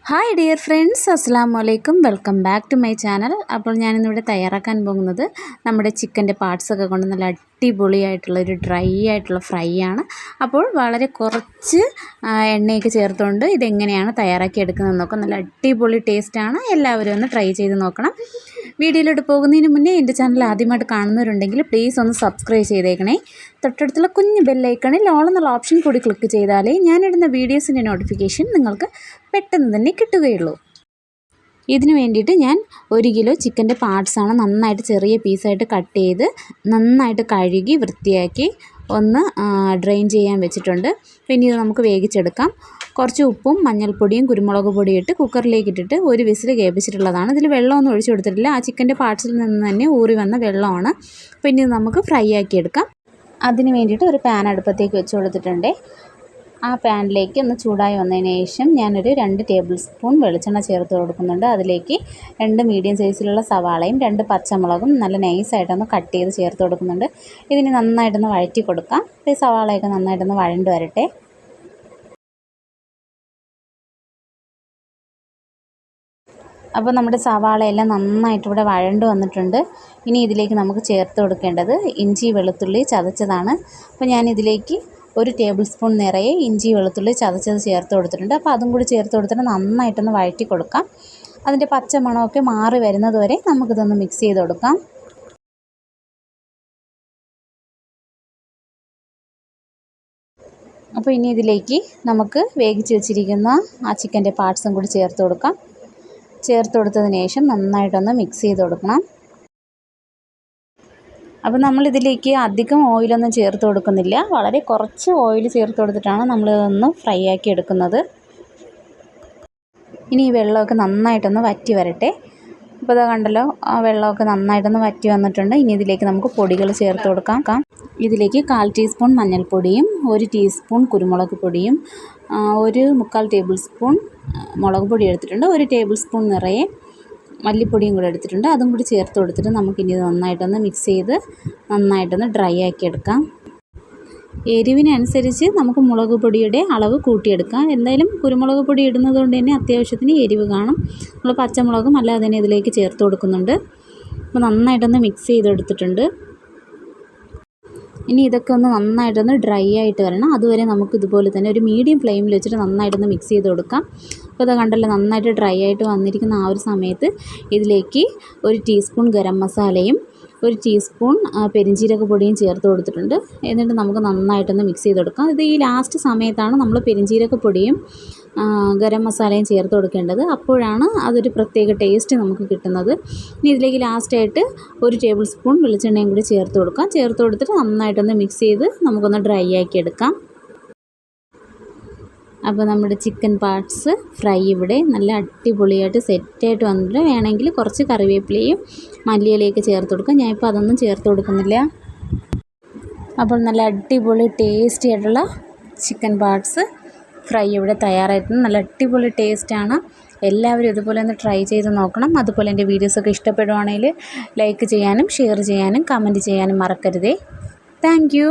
Hi dear friends, അസ്സലാമു അലൈക്കും. Welcome back to my channel. അപ്പോൾ ഞാനിന്നിവിടെ തയ്യാറാക്കാൻ പോകുന്നത് നമ്മുടെ ചിക്കൻ്റെ പാർട്സൊക്കെ കൊണ്ട് നല്ല അടിപൊളിയായിട്ടുള്ളൊരു ഡ്രൈ ആയിട്ടുള്ള ഫ്രൈ ആണ്. അപ്പോൾ വളരെ കുറച്ച് എണ്ണയൊക്കെ ചേർത്തുകൊണ്ട് ഇതെങ്ങനെയാണ് തയ്യാറാക്കി എടുക്കുന്നത് നോക്കാം. നല്ല അടിപൊളി ടേസ്റ്റാണ്. എല്ലാവരും ഒന്ന് ട്രൈ ചെയ്ത് നോക്കണം. വീഡിയോയിലോട്ട് പോകുന്നതിന് മുന്നേ എൻ്റെ ചാനൽ ആദ്യമായിട്ട് കാണുന്നവരുണ്ടെങ്കിൽ പ്ലീസ് ഒന്ന് സബ്സ്ക്രൈബ് ചെയ്തേക്കണേ. തൊട്ടടുത്തുള്ള കുഞ്ഞ് ബെല്ലൈക്കണിൽ ഓൾ എന്നുള്ള ഓപ്ഷൻ കൂടി ക്ലിക്ക് ചെയ്താലേ ഞാനിടുന്ന വീഡിയോസിൻ്റെ നോട്ടിഫിക്കേഷൻ നിങ്ങൾക്ക് പെട്ടെന്ന് തന്നെ കിട്ടുകയുള്ളൂ. ഇതിനു വേണ്ടിയിട്ട് ഞാൻ 1 കിലോ ചിക്കൻ്റെ പാർട്സാണ് നന്നായിട്ട് ചെറിയ പീസായിട്ട് കട്ട് ചെയ്ത് നന്നായിട്ട് കഴുകി വൃത്തിയാക്കി ഒന്ന് ഡ്രെയിൻ ചെയ്യാൻ വെച്ചിട്ടുണ്ട്. പിന്നെ ഇത് നമുക്ക് വേവിച്ചെടുക്കാം. കുറച്ച് ഉപ്പും മഞ്ഞൾപ്പൊടിയും കുരുമുളക് പൊടിയും ഇട്ട് കുക്കറിലേക്ക് ഇട്ടിട്ട് ഒരു വിസിൽ കേൾപ്പിച്ചിട്ടുള്ളതാണ്. ഇതിൽ വെള്ളമൊന്നും ഒഴിച്ചു കൊടുത്തിട്ടില്ല. ആ ചിക്കൻ്റെ പാർട്സിൽ നിന്ന് തന്നെ ഊറി വന്ന വെള്ളമാണ്. പിന്നെ ഇത് നമുക്ക് ഫ്രൈ ആക്കി എടുക്കാം. അതിന് വേണ്ടിയിട്ട് ഒരു പാൻ അടുപ്പത്തേക്ക് വെച്ച് കൊടുത്തിട്ടുണ്ട്. ആ പാനിലേക്ക് ഒന്ന് ചൂടായി വന്നതിന് ശേഷം ഞാനൊരു 2 ടേബിൾ സ്പൂൺ വെളിച്ചെണ്ണ ചേർത്ത് കൊടുക്കുന്നുണ്ട്. അതിലേക്ക് 2 മീഡിയം സൈസിലുള്ള സവാളയും 2 പച്ചമുളകും നല്ല നൈസായിട്ടൊന്ന് കട്ട് ചെയ്ത് ചേർത്ത് കൊടുക്കുന്നുണ്ട്. ഇതിന് നന്നായിട്ടൊന്ന് വഴറ്റി കൊടുക്കാം. ഈ സവാളയൊക്കെ നന്നായിട്ടൊന്ന് വഴണ്ട് വരട്ടെ. അപ്പോൾ നമ്മുടെ സവാളയെല്ലാം നന്നായിട്ട് ഇവിടെ വഴണ്ട് വന്നിട്ടുണ്ട്. ഇനി ഇതിലേക്ക് നമുക്ക് ചേർത്ത് കൊടുക്കേണ്ടത് ഇഞ്ചി വെളുത്തുള്ളി ചതച്ചതാണ്. അപ്പോൾ ഞാനിതിലേക്ക് 1 ടേബിൾ സ്പൂൺ നിറയെ ഇഞ്ചി വെളുത്തുള്ളി ചതച്ചത് ചേർത്ത് കൊടുത്തിട്ടുണ്ട്. അപ്പോൾ അതും കൂടി ചേർത്ത് കൊടുത്തിട്ട് നന്നായിട്ടൊന്ന് വഴറ്റി കൊടുക്കാം. അതിൻ്റെ പച്ച മണമൊക്കെ മാറി വരുന്നത് വരെ നമുക്കിതൊന്ന് മിക്സ് ചെയ്ത് കൊടുക്കാം. അപ്പോൾ ഇനി ഇതിലേക്ക് നമുക്ക് വേവിച്ച് വെച്ചിരിക്കുന്ന ആ ചിക്കൻ്റെ പാർട്സും കൂടി ചേർത്ത് കൊടുക്കാം. ചേർത്ത് കൊടുത്തതിന് ശേഷം നന്നായിട്ടൊന്ന് മിക്സ് ചെയ്ത് കൊടുക്കണം. അപ്പോൾ നമ്മളിതിലേക്ക് അധികം ഓയിലൊന്നും ചേർത്ത് കൊടുക്കുന്നില്ല. വളരെ കുറച്ച് ഓയിൽ ചേർത്ത് കൊടുത്തിട്ടാണ് നമ്മളിതൊന്ന് ഫ്രൈ ആക്കി എടുക്കുന്നത്. ഇനി ഈ വെള്ളമൊക്കെ നന്നായിട്ടൊന്ന് വറ്റി വരട്ടെ. ഇപ്പോൾ ഇതാ കണ്ടല്ലോ, ആ വെള്ളമൊക്കെ നന്നായിട്ടൊന്ന് വറ്റി വന്നിട്ടുണ്ട്. ഇനി ഇതിലേക്ക് നമുക്ക് പൊടികൾ ചേർത്ത് കൊടുക്കാം. ഇതിലേക്ക് 1/4 ടീസ്പൂൺ മഞ്ഞൾപ്പൊടിയും 1 ടീസ്പൂൺ കുരുമുളക് പൊടിയും 1/4 ടേബിൾ സ്പൂൺ മുളക് പൊടി എടുത്തിട്ടുണ്ട്. 1 ടേബിൾ സ്പൂൺ നിറയെ മല്ലിപ്പൊടിയും കൂടെ എടുത്തിട്ടുണ്ട്. അതും കൂടി ചേർത്ത് കൊടുത്തിട്ട് നമുക്കിനി നന്നായിട്ടൊന്ന് മിക്സ് ചെയ്ത് നന്നായിട്ടൊന്ന് ഡ്രൈ ആക്കി എടുക്കാം. എരിവിനനുസരിച്ച് നമുക്ക് മുളക് പൊടിയുടെ അളവ് കൂട്ടിയെടുക്കാം. എന്തായാലും കുരുമുളക് പൊടി ഇടുന്നത് കൊണ്ട് തന്നെ അത്യാവശ്യത്തിന് എരിവ് കാണും. നമ്മൾ പച്ചമുളകും അല്ലാതെ തന്നെ ഇതിലേക്ക് ചേർത്ത് കൊടുക്കുന്നുണ്ട്. അപ്പോൾ നന്നായിട്ടൊന്ന് മിക്സ് ചെയ്തെടുത്തിട്ടുണ്ട്. ഇനി ഇതൊക്കെ ഒന്ന് നന്നായിട്ടൊന്ന് ഡ്രൈ ആയിട്ട് വരണം. അതുവരെ നമുക്ക് ഇതുപോലെ തന്നെ ഒരു മീഡിയം ഫ്ലെയിമിൽ വെച്ചിട്ട് നന്നായിട്ടൊന്ന് മിക്സ് ചെയ്ത് കൊടുക്കാം. അപ്പോൾ ഇത് കണ്ടല്ലോ, നന്നായിട്ട് ഡ്രൈ ആയിട്ട് വന്നിരിക്കുന്ന ആ ഒരു സമയത്ത് ഇതിലേക്ക് 1 ടീസ്പൂൺ ഗരം മസാലയും 1 ടീസ്പൂൺ പെരിഞ്ജീരക പൊടിയും ചേർത്ത് കൊടുത്തിട്ടുണ്ട്. എന്നിട്ട് നമുക്ക് നന്നായിട്ടൊന്ന് മിക്സ് ചെയ്ത് കൊടുക്കാം. ഇത് ഈ ലാസ്റ്റ് സമയത്താണ് നമ്മൾ പെരിഞ്ജീരക പൊടിയും ഗരം മസാലയും ചേർത്ത് കൊടുക്കേണ്ടത്. അപ്പോഴാണ് അതൊരു പ്രത്യേക ടേസ്റ്റ് നമുക്ക് കിട്ടുന്നത്. ഇനി ഇതിലേക്ക് ലാസ്റ്റായിട്ട് 1 ടേബിൾ സ്പൂൺ വെളിച്ചെണ്ണയും കൂടി ചേർത്ത് കൊടുക്കാം. ചേർത്ത് കൊടുത്തിട്ട് നന്നായിട്ടൊന്ന് മിക്സ് ചെയ്ത് നമുക്കൊന്ന് ഡ്രൈ ആക്കി എടുക്കാം. അപ്പോൾ നമ്മുടെ ചിക്കൻ പാർട്സ് ഫ്രൈ ഇവിടെ നല്ല അടിപൊളിയായിട്ട് സെറ്റായിട്ട് വന്നിട്ട് വേണമെങ്കിൽ കുറച്ച് കറിവേപ്പിലയും മല്ലിയിലയൊക്കെ ചേർത്ത് കൊടുക്കാം. ഞാനിപ്പോൾ അതൊന്നും ചേർത്ത് കൊടുക്കുന്നില്ല. അപ്പോൾ നല്ല അടിപൊളി ടേസ്റ്റി ആയിട്ടുള്ള ചിക്കൻ പാർട്സ് ഫ്രൈ ഇവിടെ തയ്യാറായിട്ടുണ്ട്. നല്ല അടിപൊളി ടേസ്റ്റാണ്. എല്ലാവരും ഇതുപോലെ ഒന്ന് ട്രൈ ചെയ്ത് നോക്കണം. അതുപോലെ എൻ്റെ വീഡിയോസൊക്കെ ഇഷ്ടപ്പെടുവാണെങ്കിൽ ലൈക്ക് ചെയ്യാനും ഷെയർ ചെയ്യാനും കമൻറ്റ് ചെയ്യാനും മറക്കരുതേ. Thank you.